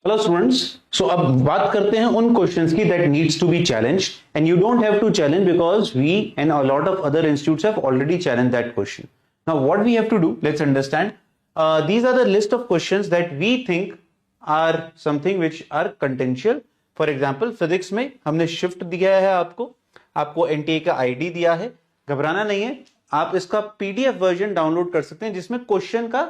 Hello students. सो अब बात करते हैं उन क्वेश्चंस की that needs to be challenged and you don't have to challenge because we and a lot of other institutes have already challenge that question. Now what we have to do, let's understand. These are the list of questions that we think are something which are contentious. For example physics में हमने shift दिया है, आपको NTA का ID दिया है। घबराना नहीं है, आप इसका पीडीएफ वर्जन डाउनलोड कर सकते हैं जिसमें क्वेश्चन का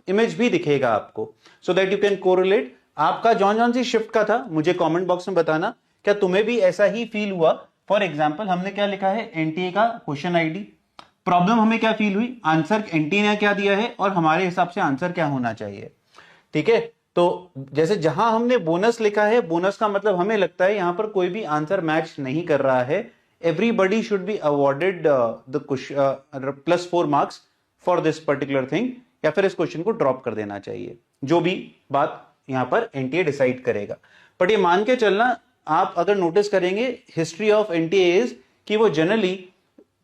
इमेज भी दिखेगा आपको, so that you can correlate. आपका जॉन जॉन सी शिफ्ट का था, मुझे कमेंट बॉक्स में बताना क्या तुम्हें भी ऐसा ही फील हुआ। फॉर एग्जांपल हमने क्या लिखा है, एनटीए का क्वेश्चन आईडी। प्रॉब्लम हमें क्या फील हुई, आंसर एनटीए ने क्या दिया है और हमारे हिसाब से आंसर क्या होना चाहिए। ठीक है, तो जैसे जहां हमने बोनस लिखा है, बोनस का मतलब हमें लगता है यहां पर कोई भी आंसर मैच नहीं कर रहा है। Everybody should be awarded the +4 marks for this particular thing, या फिर इस क्वेश्चन को ड्रॉप कर देना चाहिए, जो भी बात यहां पर एनटीए डिसाइड करेगा। बट ये मान के चलना, आप अगर नोटिस करेंगे हिस्ट्री ऑफ एनटीए इज कि वो जनरली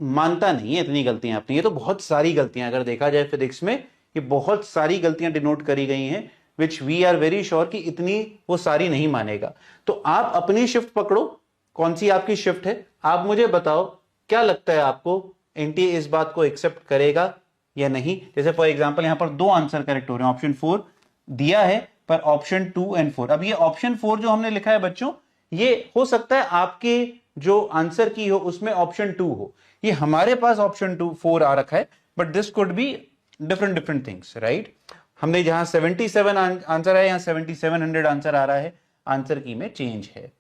मानता नहीं है इतनी गलतियां अपनी। ये तो बहुत सारी गलतियां, अगर देखा जाए फिजिक्स में ये बहुत सारी गलतियां डिनोट करी गई हैं, which we are very sure कि इतनी वो सारी नहीं मानेगा। तो आप अपनी शिफ्ट पकड़ो, कौन सी आपकी शिफ्ट है, आप मुझे बताओ क्या लगता है आपको, एनटीए इस बात को एक्सेप्ट करेगा या नहीं। जैसे फॉर एग्जांपल यहां पर दो आंसर करेक्ट हो रहे हैं, ऑप्शन 4 दिया है पर ऑप्शन 2 एंड 4। अब ये ऑप्शन 4 जो हमने लिखा है बच्चों, ये हो सकता है आपके जो आंसर की हो उसमें ऑप्शन 2 हो। ये हमारे पास ऑप्शन 2 4 आ रखा है, but this could be different different things, right. हमने जहां 77 आंसर है, यहां 7700 आंसर आ रहा है, आंसर की में चेंज है।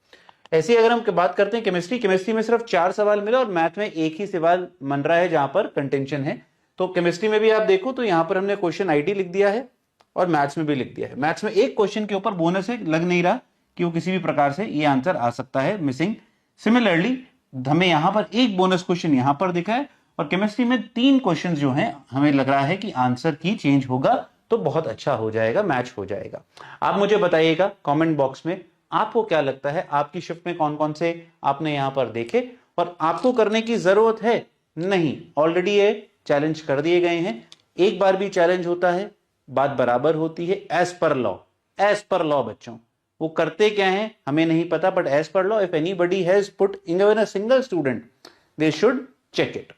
ऐसी अगर हम बात करते हैं केमिस्ट्री में सिर्फ 4 सवाल मिले और मैथ में एक ही सवाल मन रहा है जहां पर कंटेंशन है। तो केमिस्ट्री में भी आप देखो तो यहां पर हमने क्वेश्चन आईडी लिख दिया है और मैथ्स में भी लिख दिया है। मैथ्स में एक क्वेश्चन के ऊपर बोनस है, लग नहीं रहा कि वो किसी भी प्रकार से ये आंसर आ सकता है, मिसिंग। सिमिलरली हमें यहां पर एक बोनस क्वेश्चन यहां पर दिखा है, और केमिस्ट्री में 3 क्वेश्चन जो हैं हमें लग रहा है कि आंसर की चेंज होगा, तो बहुत अच्छा हो जाएगा, मैच हो जाएगा। आप मुझे बताइएगा कमेंट बॉक्स में आपको क्या लगता है, आपकी शिफ्ट में कौन कौन से आपने यहां पर देखे, और आपको करने की जरूरत है नहीं, ऑलरेडी ये चैलेंज कर दिए गए हैं। एक बार भी चैलेंज होता है बात बराबर होती है, as per law. As per law बच्चों, वो करते क्या है हमें नहीं पता, but as per law if anybody has put in a single student they should check it.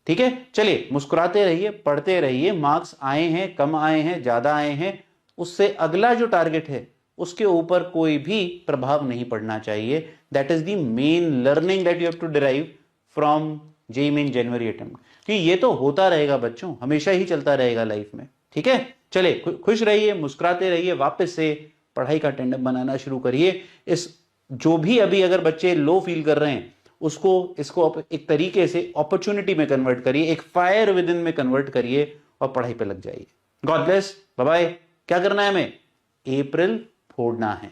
ठीक है, चलिए मुस्कुराते रहिए, पढ़ते रहिए। मार्क्स आए हैं, कम आए हैं, ज्यादा आए हैं, उससे अगला जो टारगेट है उसके ऊपर कोई भी प्रभाव नहीं पड़ना चाहिए। That is the main learning that you have to derive from JEE Main January attempt, कि ये तो होता रहेगा बच्चों, हमेशा ही चलता रहेगा लाइफ में। ठीक है, चलिए खुश रहिए, मुस्कुराते रहिए, वापस से पढ़ाई का टेंडम बनाना शुरू करिए। इस जो भी अभी अगर बच्चे लो फील कर रहे हैं उसको, इसको एक तरीके से अपॉर्चुनिटी में कन्वर्ट करिए, एक फायर विद इन में कन्वर्ट करिए और पढ़ाई पे लग जाइए। God bless, bye bye. क्या करना है हमें, अप्रैल फोड़ना है।